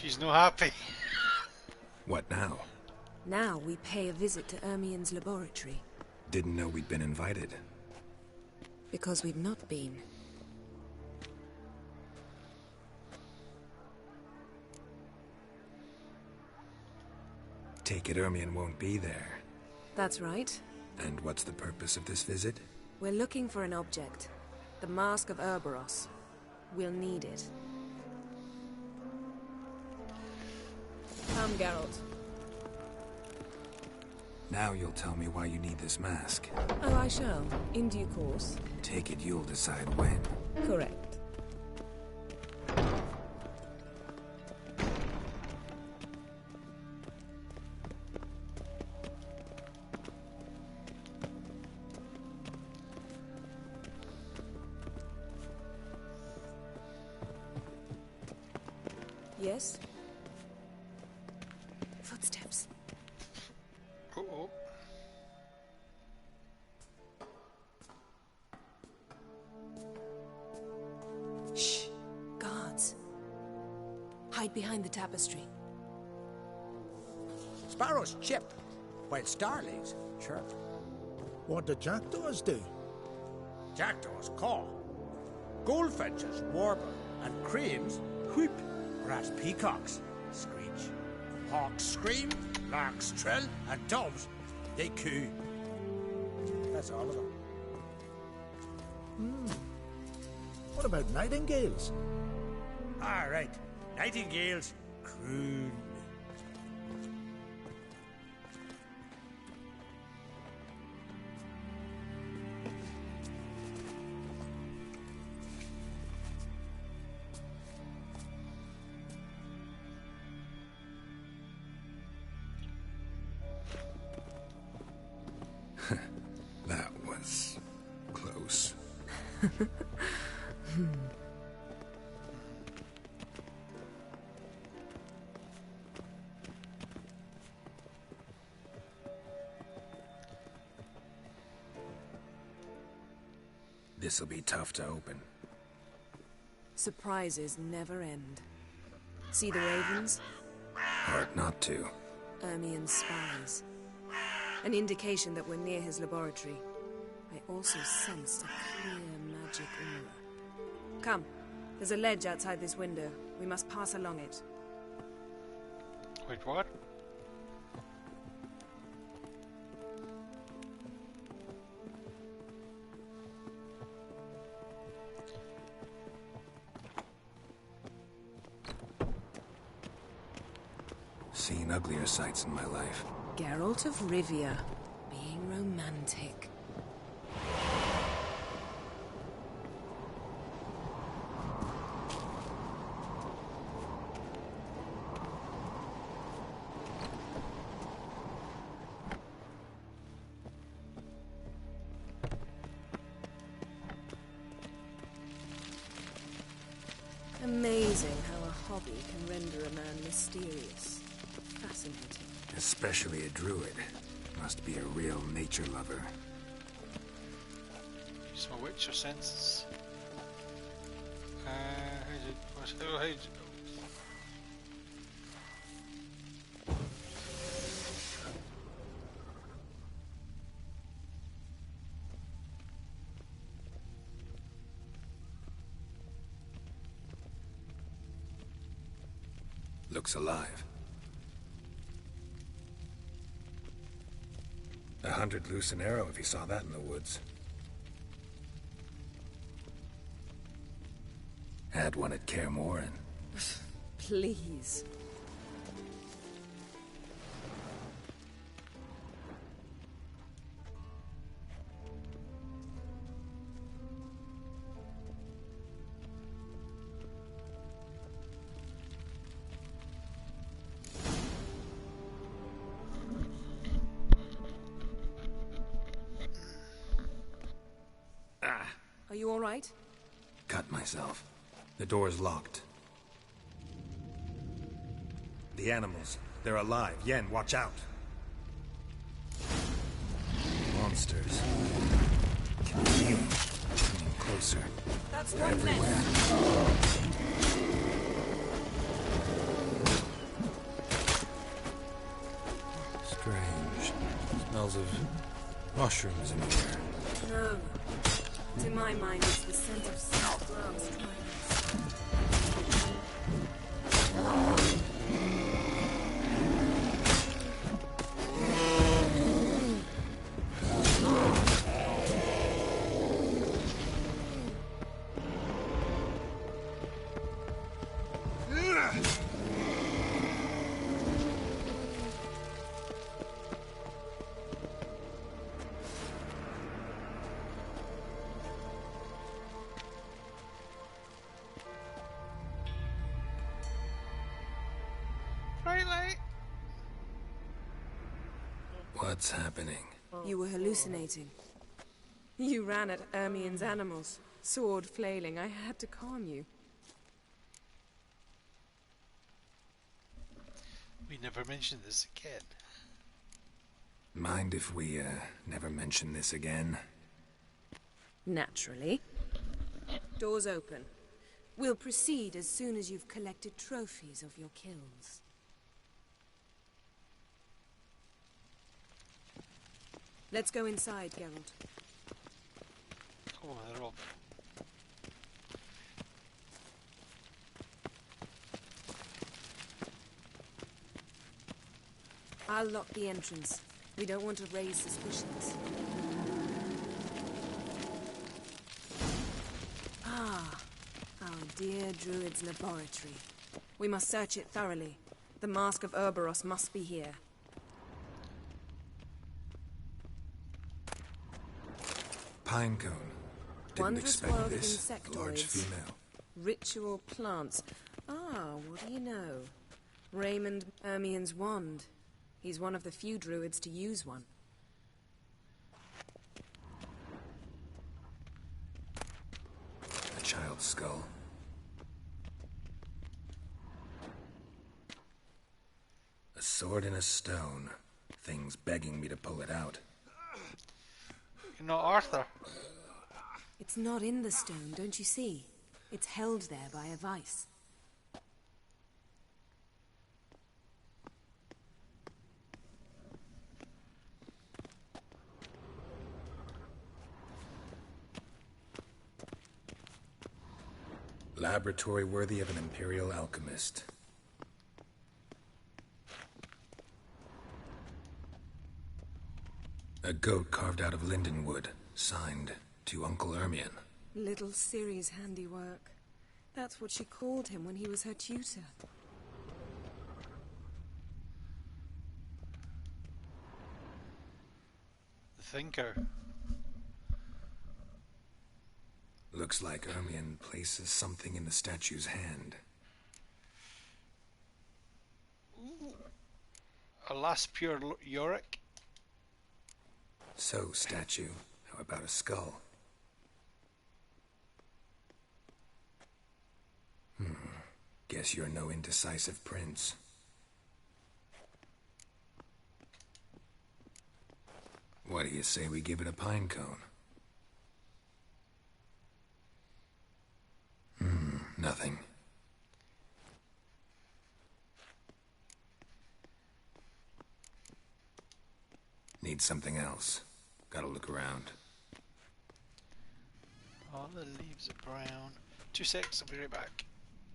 She's no happy. What now? Now we pay a visit to Ermien's laboratory. Didn't know we'd been invited. Because we've not been. Take it Ermien won't be there. That's right. And what's the purpose of this visit? We're looking for an object. The Mask of Ouroboros. We'll need it. Come, Geralt. Now you'll tell me why you need this mask. Oh, I shall. In due course. Take it you'll decide when. Correct. Yes? Footsteps. Uh-oh. Shh. Guards. Hide behind the tapestry. Sparrows chip, while starlings chirp. What do jackdaws do? Jackdaws caw. Goldfinches warble, and cranes whoop, whereas peacocks screech. Hawks scream, larks trill, and doves, they coo. That's all of them. What about nightingales? All right, nightingales croon. That was close. This'll be tough to open. Surprises never end. See the ravens? Hard not to. Ermien's spies. An indication that we're near his laboratory. I also sensed a clear magic aura. Come, there's a ledge outside this window. We must pass along it. Wait, what? Seen uglier sights in my life. Geralt of Rivia, being romantic. Amazing how a hobby can render a man mysterious. Fascinating. Especially a druid. Must be a real nature lover. Use my witcher senses. How's it? Oh, how's it? Looks alive. 100 loose an arrow if he saw that in the woods. Had one at Kaer Morhen. Please. Are you all right? Cut myself. The door's locked. The animals. They're alive. Yen, watch out. Monsters. Can feel them. Coming closer. That's They're one everywhere. less. Strange. Smells of mushrooms in the air. No. To my mind, it's the scent of salt plants trying. Really? What's happening? You were hallucinating. You ran at Ermien's animals, sword flailing. I had to calm you. We never mentioned this again. Mind if we, never mention this again? Naturally. Doors open. We'll proceed as soon as you've collected trophies of your kills. Let's go inside, Geralt. Oh, they're all... I'll lock the entrance. We don't want to raise suspicions. Ah, our dear Druid's laboratory. We must search it thoroughly. The Mask of Ouroboros must be here. Pine cone. Didn't Wondrous expect world of this. Large insectoids. female. Ritual plants. Ah, what do you know? Raymond Ermien's wand. He's one of the few druids to use one. A child's skull. A sword and a stone. Thing's begging me to pull it out. You're not Arthur. It's not in the stone, don't you see? It's held there by a vice. Laboratory worthy of an imperial alchemist. A goat carved out of linden wood, signed to Uncle Ermion. Little Ciri's handiwork. That's what she called him when he was her tutor. The thinker. Looks like Ermion places something in the statue's hand. Ooh. A last pure Yorick. So, statue, how about a skull? Guess you're no indecisive prince. What do you say we give it a pine cone? Nothing. Need something else. Gotta look around. All the leaves are brown. 2 seconds, I'll be right back.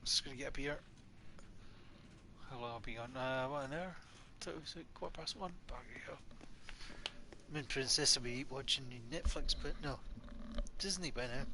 Just gonna get a beer. How long I'll be on? What, an hour? So, 1:15. Back you go. I mean, Princess will be watching Netflix, but no. Disney by now.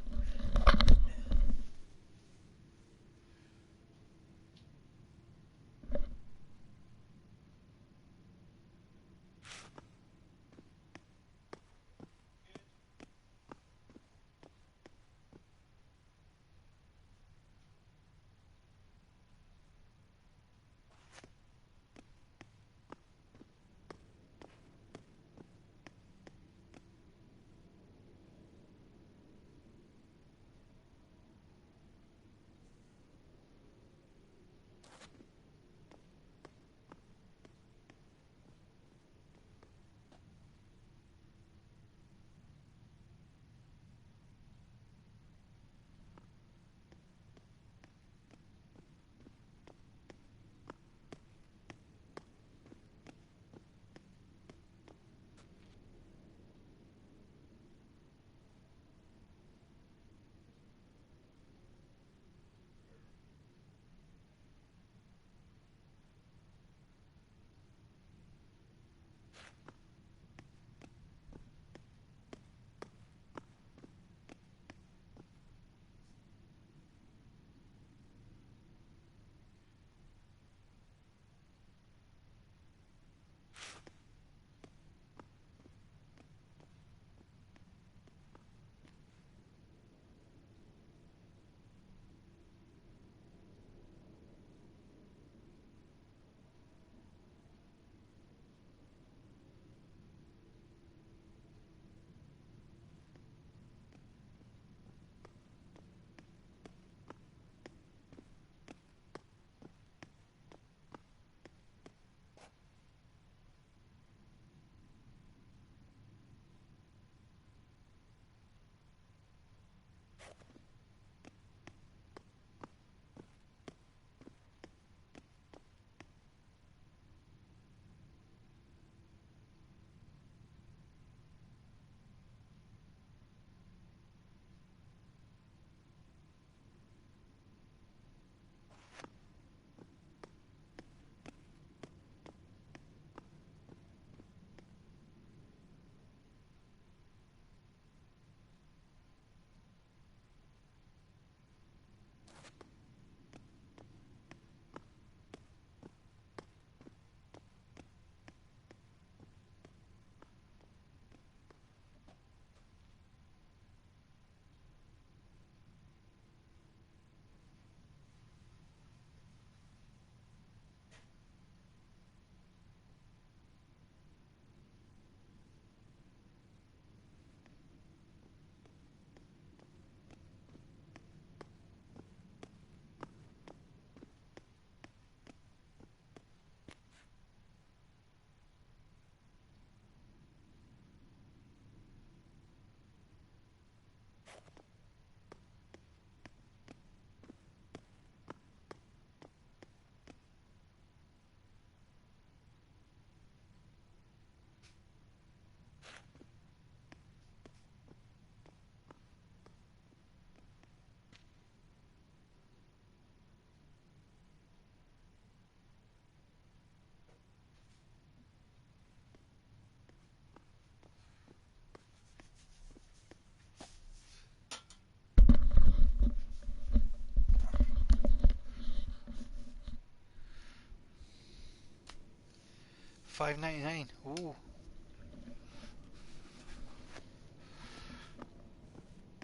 $5.99. Ooh.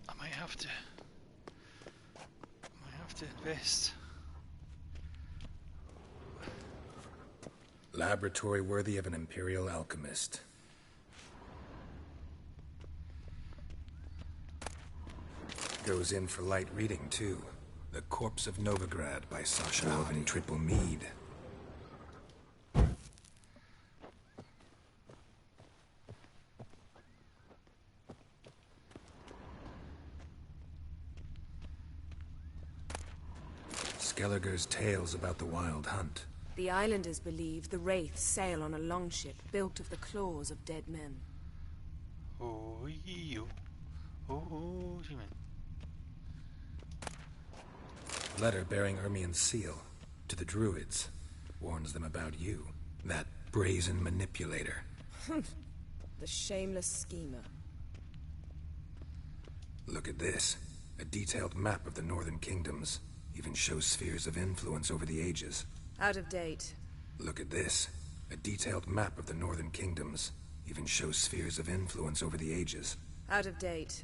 I might have to invest. Laboratory worthy of an imperial alchemist. Goes in for light reading, too. The Corpse of Novigrad by Sasha Alvin Triple Mead. Skelliger's Tales about the Wild Hunt. The islanders believe the wraiths sail on a longship built of the claws of dead men. Oh, you. Oh, you mean? Letter bearing Ermien's seal to the Druids. Warns them about you, that brazen manipulator. The shameless schemer. Look at this. A detailed map of the Northern Kingdoms. Even shows spheres of influence over the ages. Out of date. Look at this. A detailed map of the Northern Kingdoms. Even shows spheres of influence over the ages. Out of date.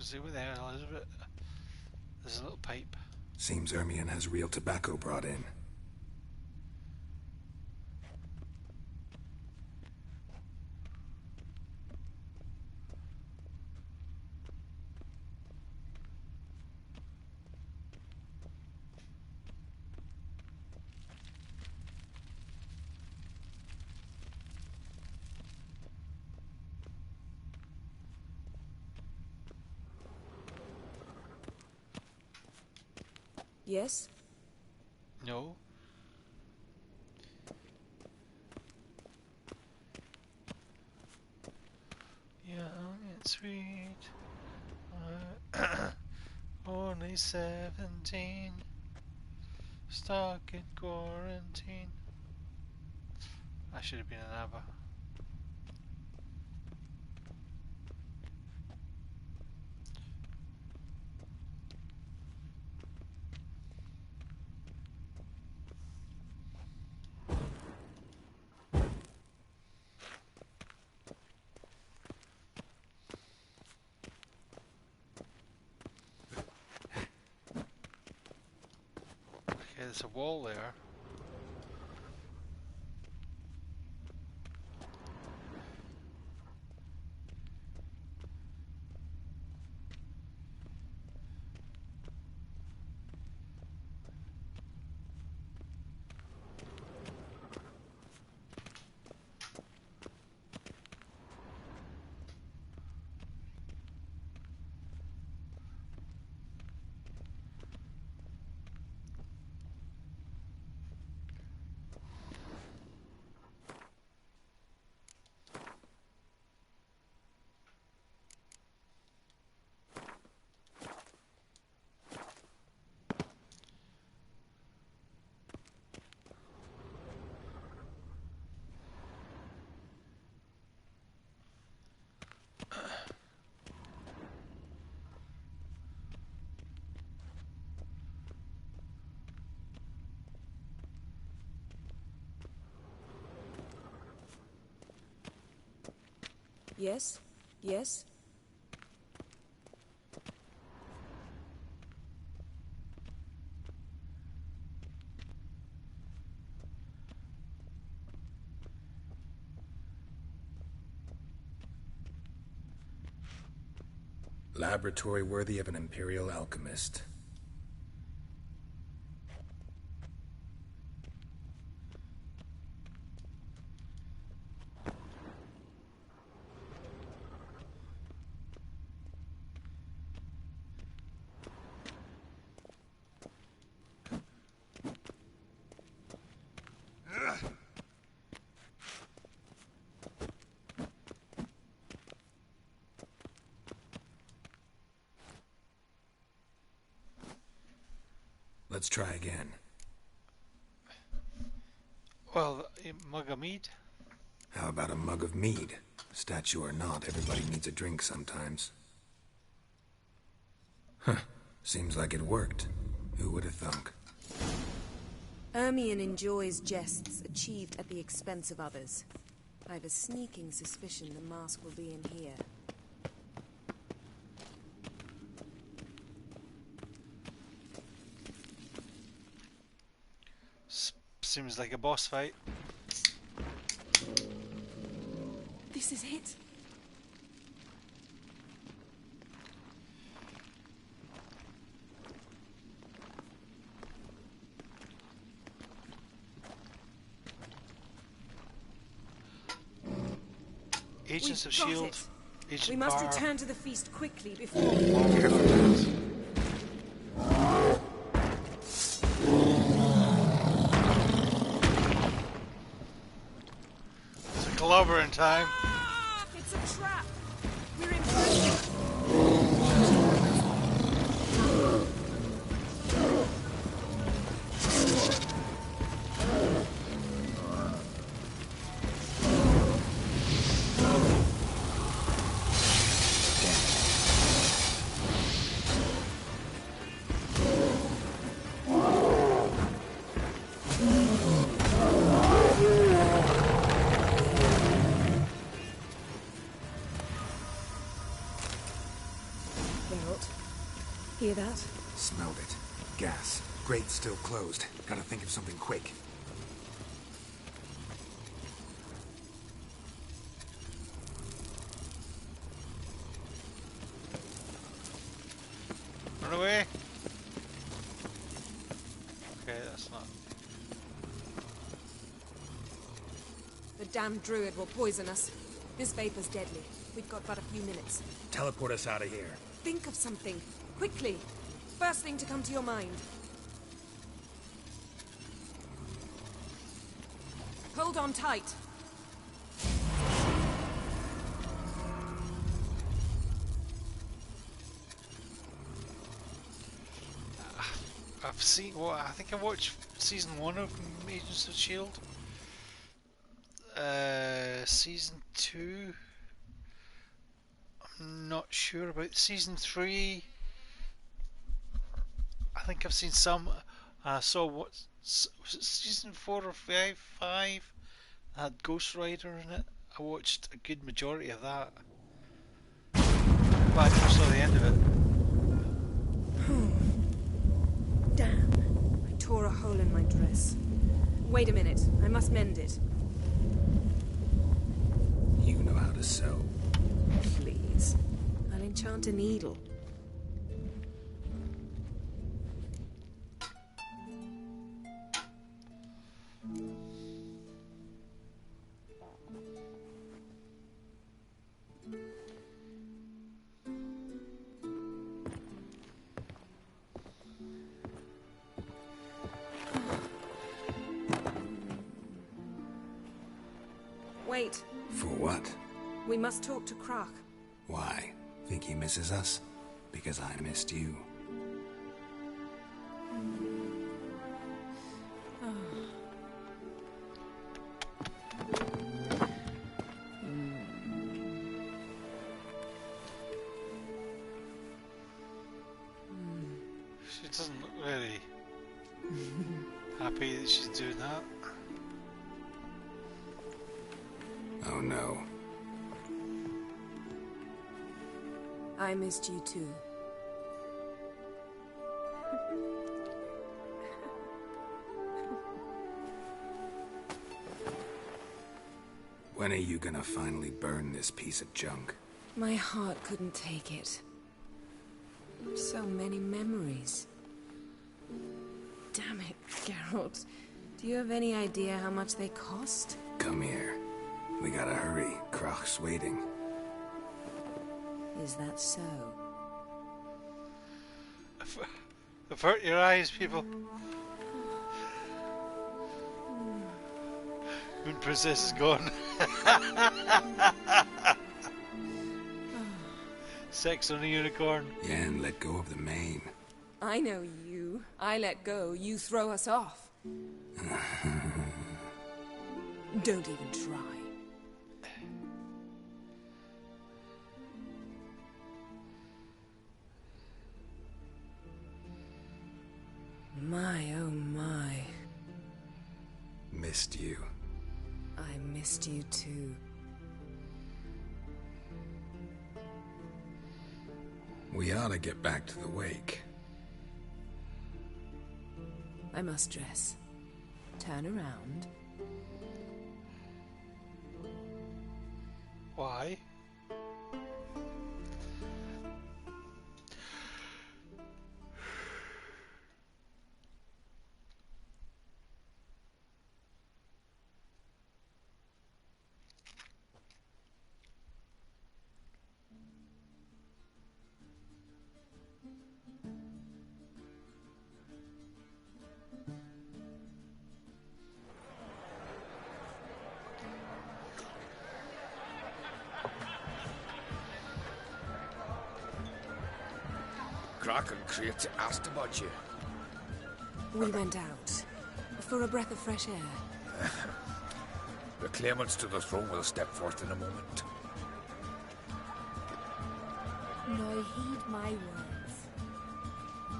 See what there, Elizabeth. There's a little pipe. Seems Ermien has real tobacco brought in. Yes? No. Young and sweet. Only 17. Stuck in quarantine. I should have been an ABBA. Okay, there's a wall there. Yes? Yes? Laboratory worthy of an Imperial alchemist. Let's try again. Well, a mug of mead? How about a mug of mead? Statue or not, everybody needs a drink sometimes. Huh. Seems like it worked. Who would have thunk? Ermion enjoys jests achieved at the expense of others. I have a sneaking suspicion the mask will be in here. Seems like a boss fight. This is it. Agents of We've got S.H.I.E.L.D. it. Agent We must Barr. return to the feast quickly before... Careful, guys. It's a clobber in time. Ah! It's a trap! We're in prison! Hear that? Smelled it. Gas. Grate still closed. Gotta think of something quick. Run away. Okay, that's not. The damned druid will poison us. This vapor's deadly. We've got but a few minutes. Teleport us out of here. Think of something. Quickly. First thing to come to your mind. Hold on tight. I've seen. Well, I think I watched season 1 of Agents of S.H.I.E.L.D. Season 2. I'm not sure about season 3. I think I've seen some. I saw what was it, season 4 or 5? That had Ghost Rider in it. I watched a good majority of that, but I never saw the end of it. Damn. I tore a hole in my dress. Wait a minute. I must mend it. You know how to sew. Please. I'll enchant a needle. Wait. For what? We must talk to Krach. Why? Think he misses us? Because I missed you. She doesn't look really happy that she's doing that. Oh no. I missed you too. When are you gonna finally burn this piece of junk? My heart couldn't take it. So many memories. Damn it, Geralt. Do you have any idea how much they cost? Come here. We gotta hurry. Croc's waiting. Is that so? Avert your eyes, people. Moon Princess is gone. Sex on a unicorn. Yen, let go of the mane. I know you. I let go, you throw us off. Don't even try. My, oh my. Missed you. I missed you too. We ought to get back to the wake. I must dress. Turn around. Why? Croc and Crates asked about you. We went out. For a breath of fresh air. The claimants to the throne will step forth in a moment. Now heed my words.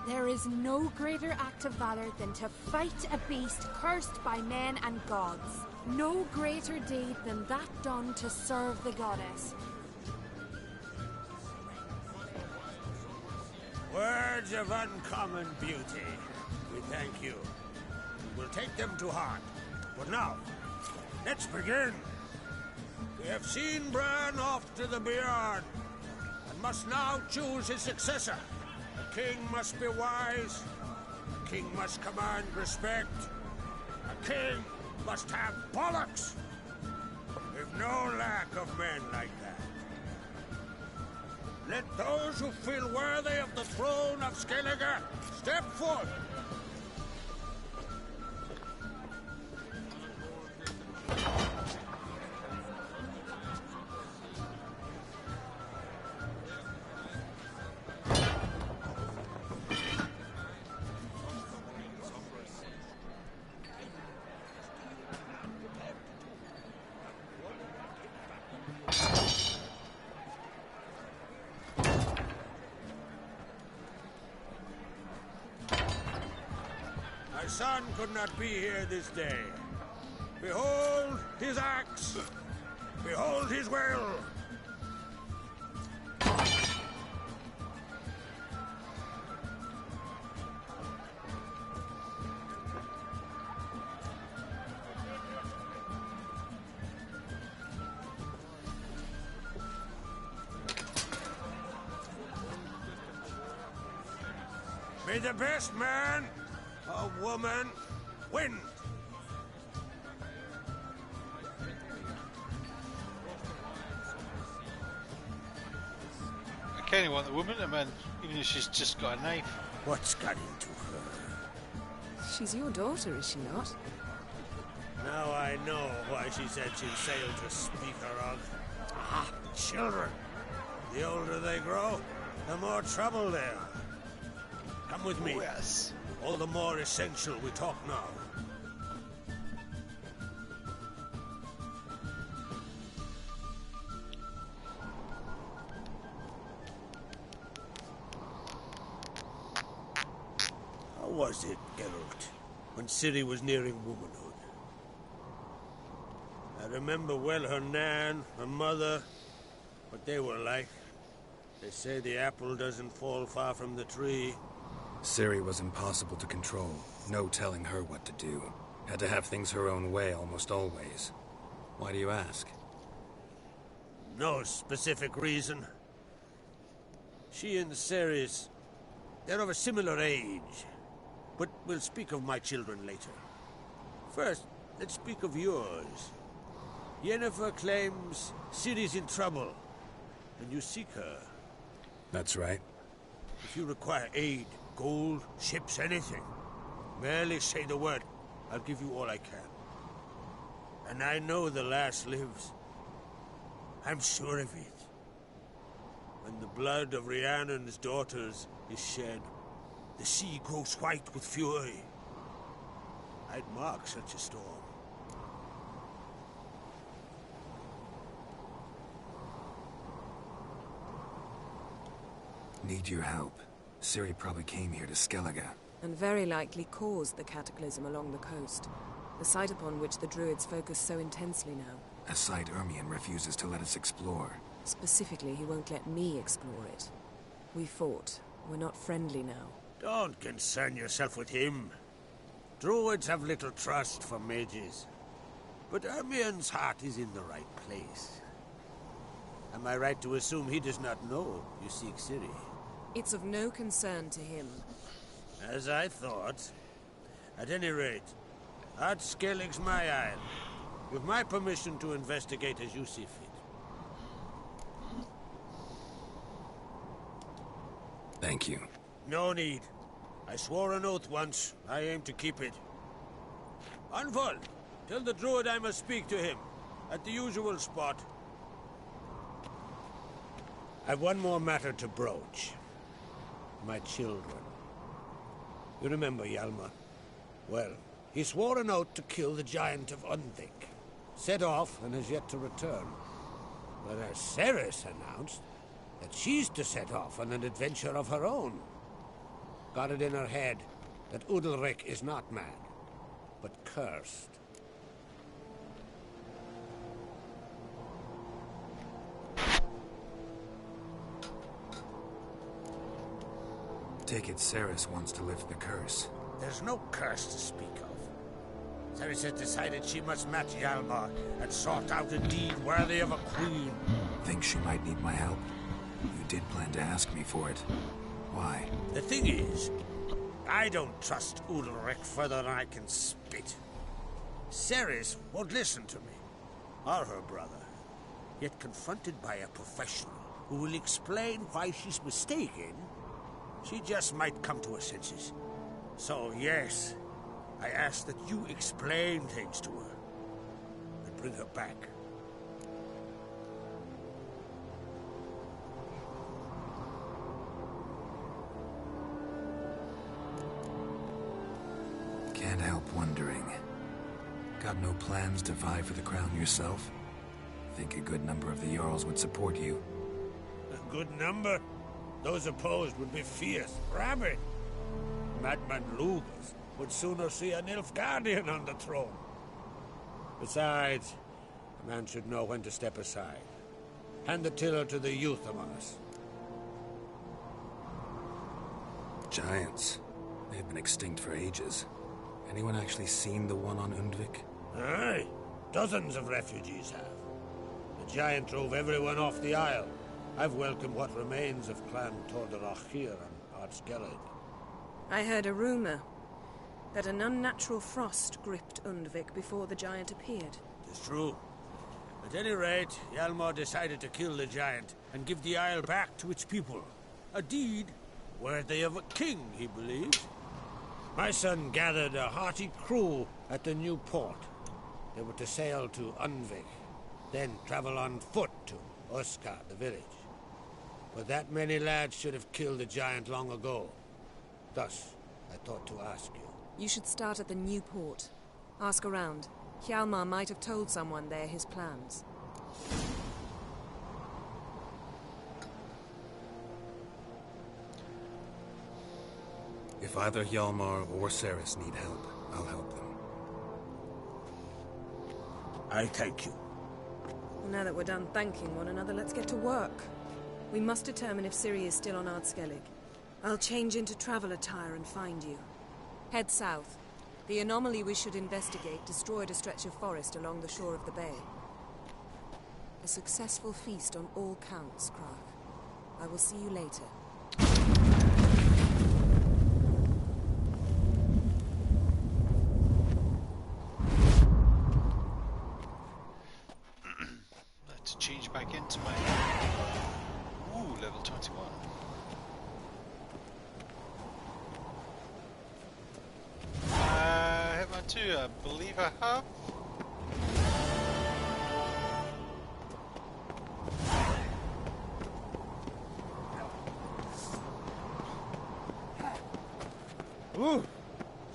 There is no greater act of valor than to fight a beast cursed by men and gods. No greater deed than that done to serve the goddess. Words of uncommon beauty. We thank you. We'll take them to heart. But now, let's begin. We have seen Bran off to the Beyond, and must now choose his successor. A king must be wise. A king must command respect. A king must have bollocks. We've no lack of men like that. Let those who feel worthy of the throne of Skellige step forth. My son could not be here this day. Behold his axe. Behold his will. May the best man or woman win. I kind of want the woman to win, even if she's just got a knife. What's got into her? She's your daughter, is she not? Now I know why she said she'd sail to speak her of. Ah, children. The older they grow, the more trouble they are. Come with me. Oh, yes. All the more essential we talk now. How was it, Geralt, when Ciri was nearing womanhood? I remember well her nan, her mother, what they were like. They say the apple doesn't fall far from the tree. Ciri was impossible to control. No telling her what to do. Had to have things her own way almost always. Why do you ask? No specific reason. She and Ceres, they're of a similar age. But we'll speak of my children later. First, let's speak of yours. Yennefer claims Ciri's in trouble, and you seek her. That's right. If you require aid, gold, ships, anything, merely say the word. I'll give you all I can. And I know the lass lives. I'm sure of it. When the blood of Rhiannon's daughters is shed, the sea grows white with fury. I'd mark such a storm. Need your help. Ciri probably came here to Skellige. And very likely caused the cataclysm along the coast. The site upon which the Druids focus so intensely now. A site Ermion refuses to let us explore. Specifically, he won't let me explore it. We fought. We're not friendly now. Don't concern yourself with him. Druids have little trust for mages. But Ermion's heart is in the right place. Am I right to assume he does not know you seek Ciri? It's of no concern to him. As I thought. At any rate, Ard Skellig's my isle. With my permission to investigate as you see fit. Thank you. No need. I swore an oath once. I aim to keep it. Anvol, tell the druid I must speak to him. At the usual spot. I've one more matter to broach. My children. You remember Hjalmar? Well, he swore an oath to kill the giant of Undvik. Set off and has yet to return. Whereas Ceres announced that she's to set off on an adventure of her own. Got it in her head that Udalric is not mad, but cursed. Take it Ceres wants to lift the curse. There's no curse to speak of. Ceres has decided she must match Hjalmar and sought out a deed worthy of a queen. Think she might need my help? You did plan to ask me for it. Why? The thing is, I don't trust Udalric further than I can spit. Ceres won't listen to me, or her brother. Yet confronted by a professional who will explain why she's mistaken, she just might come to her senses. So, yes, I ask that you explain things to her and bring her back. Can't help wondering. Got no plans to vie for the crown yourself? Think a good number of the Jarls would support you. A good number? Those opposed would be fierce, rabid. Madman Lugus would sooner see an Nilfgaardian on the throne. Besides, a man should know when to step aside. Hand the tiller to the youth among us. Giants. They've been extinct for ages. Anyone actually seen the one on Undvik? Aye, dozens of refugees have. The giant drove everyone off the isle. I've welcomed what remains of Clan Tordarach here and Ard Skellig. I heard a rumor that an unnatural frost gripped Undvik before the giant appeared. It's true. At any rate, Hjalmar decided to kill the giant and give the isle back to its people. A deed worthy of a king, he believes. My son gathered a hearty crew at the new port. They were to sail to Undvik, then travel on foot to Oskar, the village. But that many lads should have killed the giant long ago. Thus, I thought to ask you. You should start at the new port. Ask around. Hjalmar might have told someone there his plans. If either Hjalmar or Ceres need help, I'll help them. I thank you. Now that we're done thanking one another, let's get to work. We must determine if Ciri is still on Ardskellig. I'll change into travel attire and find you. Head south. The anomaly we should investigate destroyed a stretch of forest along the shore of the bay. A successful feast on all counts, Krach. I will see you later. Let's change back into my... Ooh, level 21. Hitman 2, I believe I have. Ooh!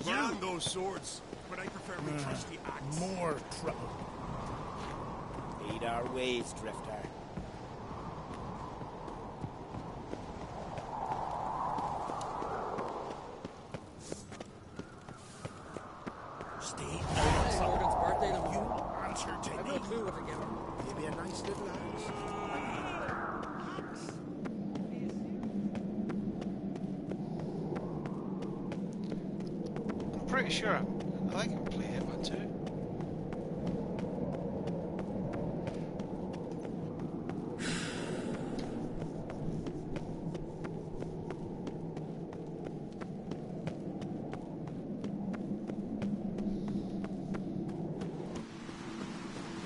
Burn those swords, but I prefer my trusty axe. More trouble. Lead our ways, Drifter. Stay It's Morgan's birthday tomorrow. You answer to I've me. no clue what to give her. Maybe a nice little axe. I'm pretty sure I think I can play Hitman 2.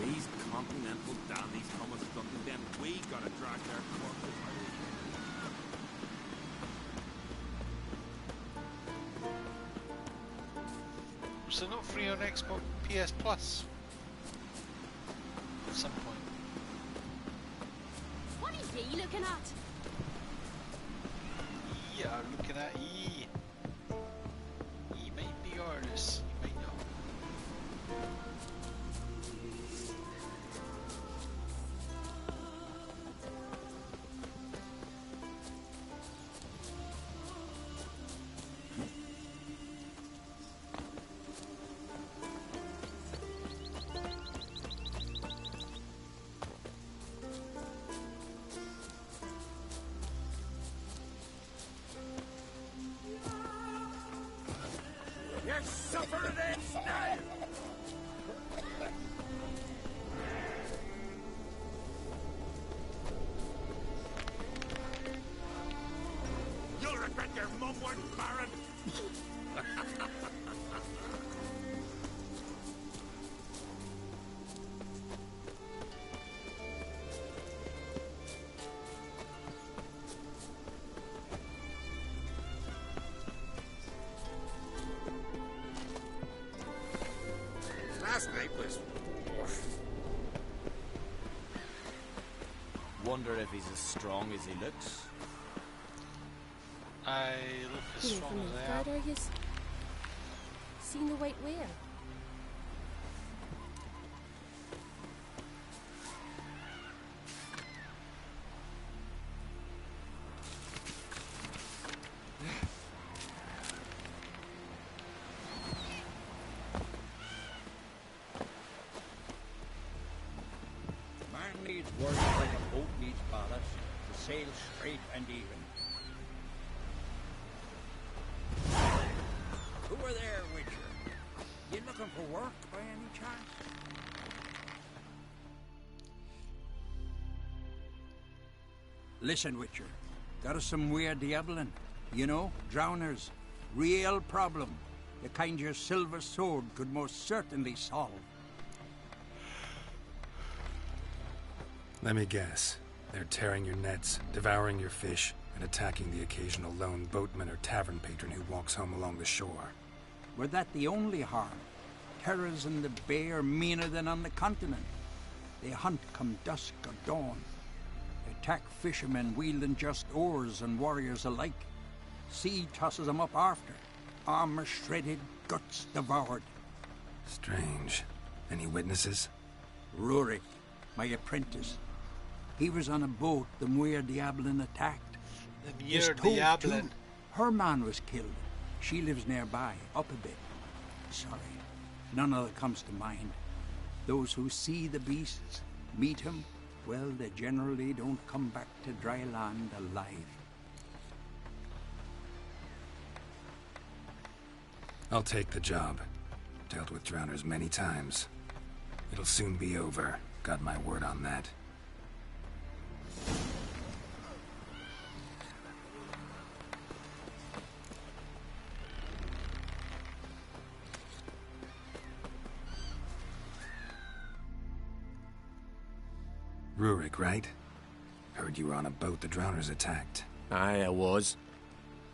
These continental dandies come as something, then we gotta drag their corpses out. Was it not free on Xbox PS Plus? At some point. What are ye looking at? Yeah, looking at ye. Ye might be artists, you might not. You suffer this now! You'll regret your mum weren't barren! Last night was... Wonder if he's as strong as he looks. I look as Feeling strong from as the I am. guard, are yous? Seen the white whale? Man needs words like a boat needs ballast to sail straight and even. Who are there, Witcher? You looking for work by any chance? Listen, Witcher. Got us some weird diabling. You know, drowners. Real problem. The kind your silver sword could most certainly solve. Let me guess. They're tearing your nets, devouring your fish, and attacking the occasional lone boatman or tavern patron who walks home along the shore. Were that the only harm? Terrors in the bay are meaner than on the continent. They hunt come dusk or dawn. Attack fishermen wielding just oars and warriors alike. Sea tosses them up after. Armor shredded, guts devoured. Strange. Any witnesses? Rurik, my apprentice. He was on a boat the Muir Diablin attacked. The Is Muir told, Diablin. too, her man was killed. She lives nearby, up a bit. Sorry, none other comes to mind. Those who see the beasts, meet him, well, they generally don't come back to dry land alive. I'll take the job. Dealt with drowners many times. It'll soon be over. Got my word on that. Rurik, right? Heard you were on a boat the drowners attacked. Aye, I was.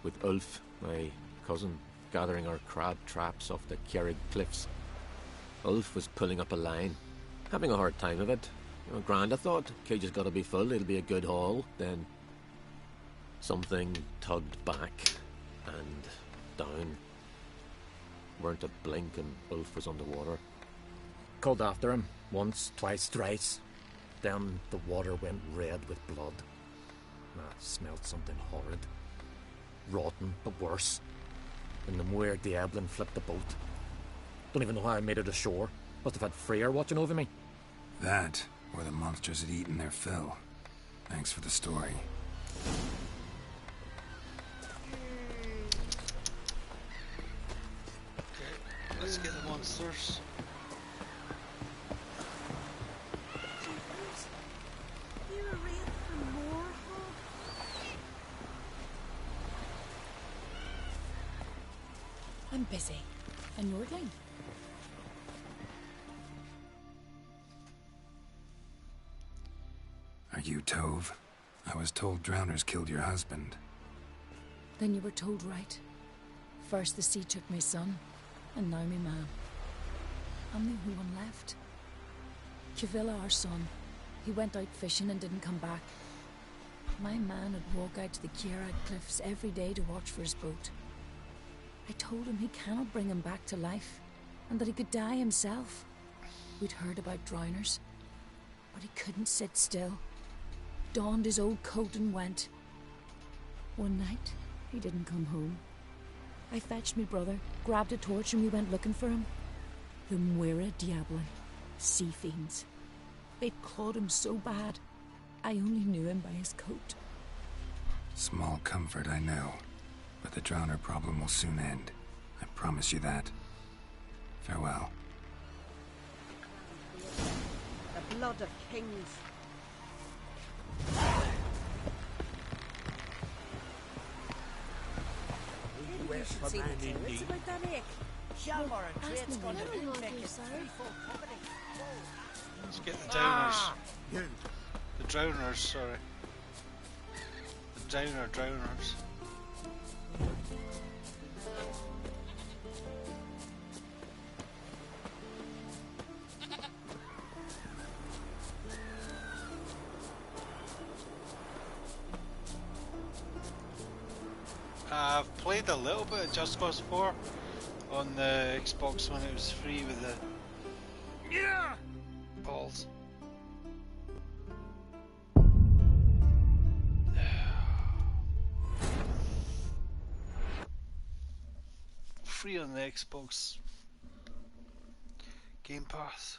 With Ulf, my cousin, gathering our crab traps off the Kjerrig cliffs. Ulf was pulling up a line, having a hard time of it. You know, grand, I thought. Cage has got to be full, it'll be a good haul. Then something tugged back and down. Weren't a blink and Ulf was underwater. Called after him, once, twice, thrice. Then the water went red with blood. I smelled something horrid. Rotten, but worse. And the Muir Diablin flipped the boat. Don't even know how I made it ashore. Must have had Freyr watching over me. That, or the monsters had eaten their fill. Thanks for the story. Okay, let's get the monsters. I'm busy. And Nordling? Are you Tove? I was told drowners killed your husband. Then you were told right. First the sea took my son, and now me man. I'm the only one left. Kavilla, our son, he went out fishing and didn't come back. My man would walk out to the Kjerrig cliffs every day to watch for his boat. I told him he cannot bring him back to life, and that he could die himself. We'd heard about drowners, but he couldn't sit still. Donned his old coat and went. One night, he didn't come home. I fetched me brother, grabbed a torch, and we went looking for him. The Muir Diablin, sea fiends. They'd clawed him so bad, I only knew him by his coat. Small comfort, I know. But the drowner problem will soon end. I promise you that. Farewell. The blood of kings. West man indeed. It's about that ache. Shalmar and Trade's gone to make it threefold company. Let's get the downers. The drowners, sorry. The drowners. I've played a little bit of Just Cause 4 on the Xbox when it was free with the balls. Free on the Xbox Game Pass.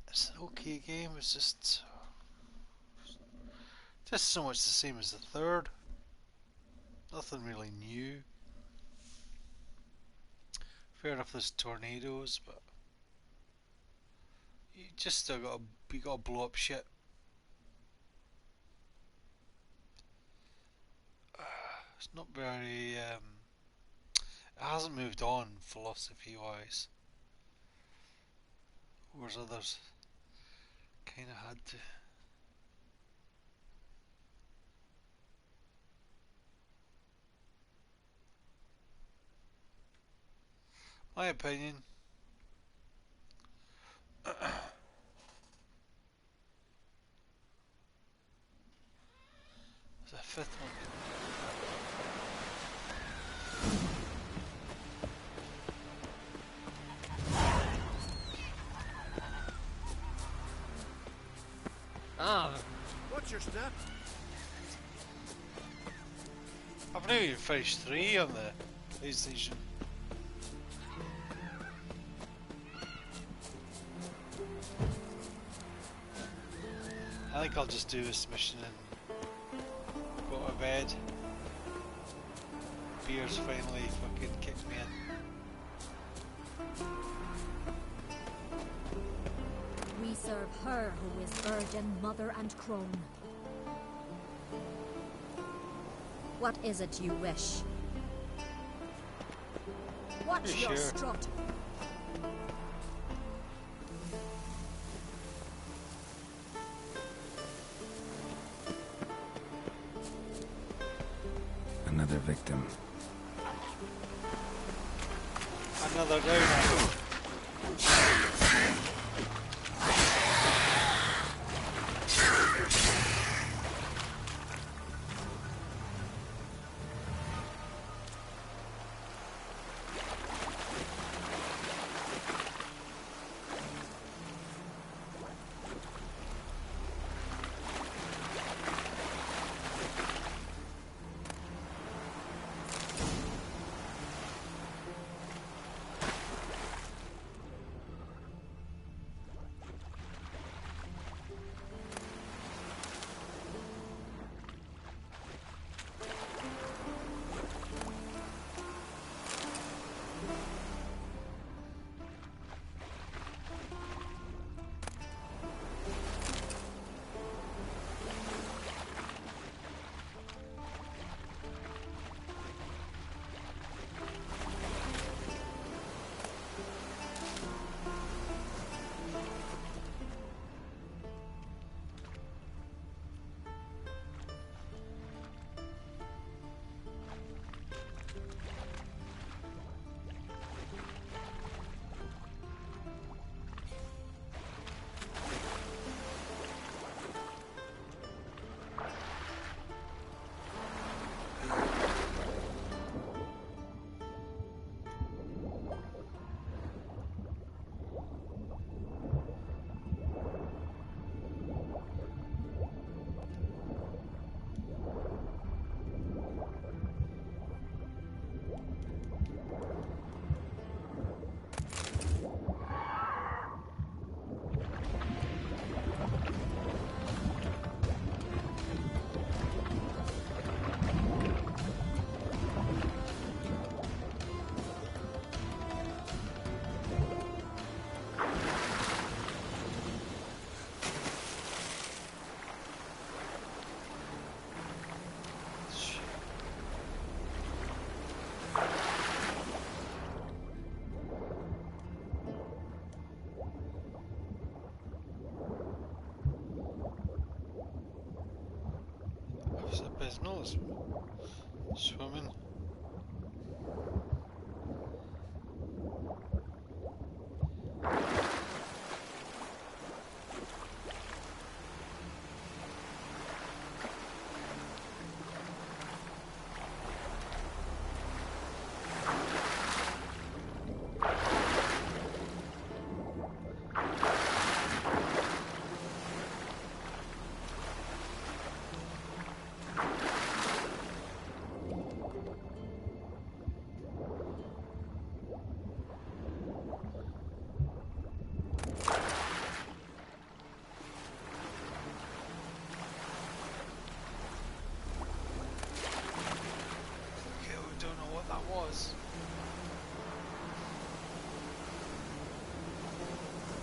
It's an okay game, it's just so much the same as the third. Nothing really new. Fair enough there's tornadoes, but you just still gotta blow up shit. It's not very it hasn't moved on philosophy wise. Whereas others kinda had to. My opinion. There's a fifth one. What's your step? I've never even finished 3 on the PlayStation. I think I'll just do this mission and go to bed. Beer's finally fucking kicked me in. We serve her who is virgin, mother, and crone. What is it you wish? Watch your strut. Another victim. Another downer. Abysmal is swimming.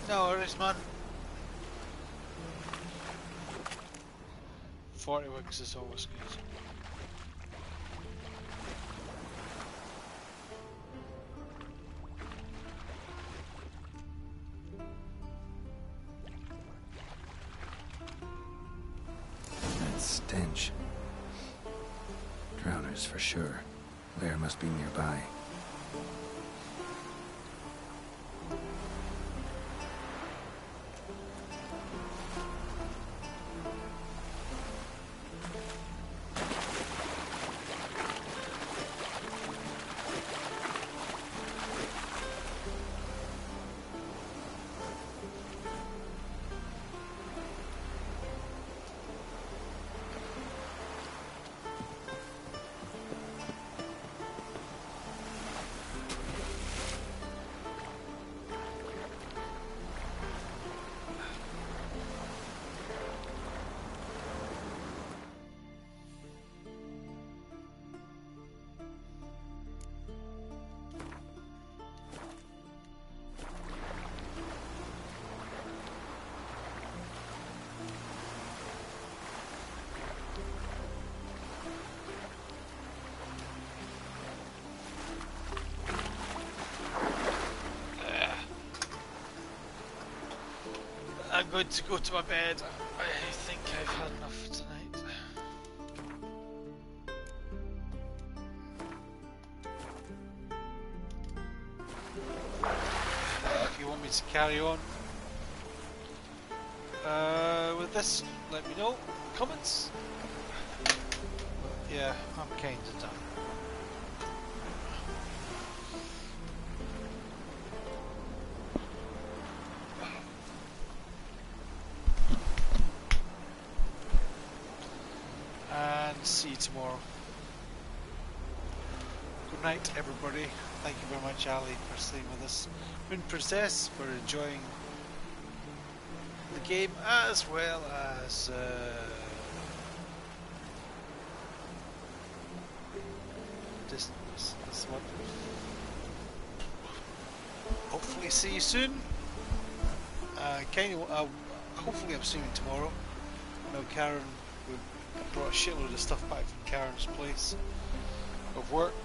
No worries, man. 40 wings is always good. That stench. Drowners for sure. Lair must be nearby. going to go to my bed. I think I've had enough tonight. If you want me to carry on with this, let me know. Comments. Yeah, I'm kind of done. And see you tomorrow. Good night, everybody. Thank you very much, Ali, for staying with us. Moon Princess, for enjoying the game, as well as this one. Hopefully, see you soon. Hopefully, I'm seeing you tomorrow. No, Karen. I brought a shitload of stuff back from Karen's place of work,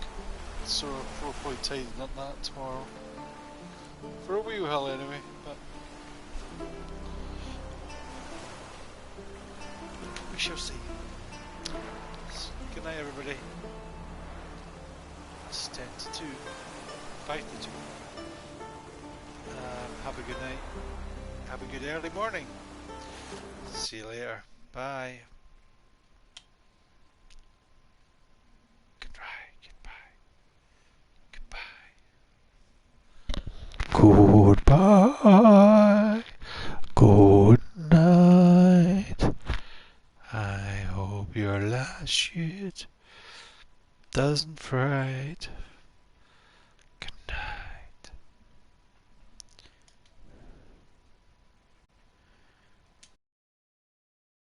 so we'll probably tidying up that tomorrow. For a wee while anyway, but we shall see. Good night, everybody. It's 10 to 2. 5 to 2. Have a good night. Have a good early morning. See you later. Bye. Goodbye. Good night. I hope your last shit doesn't fright.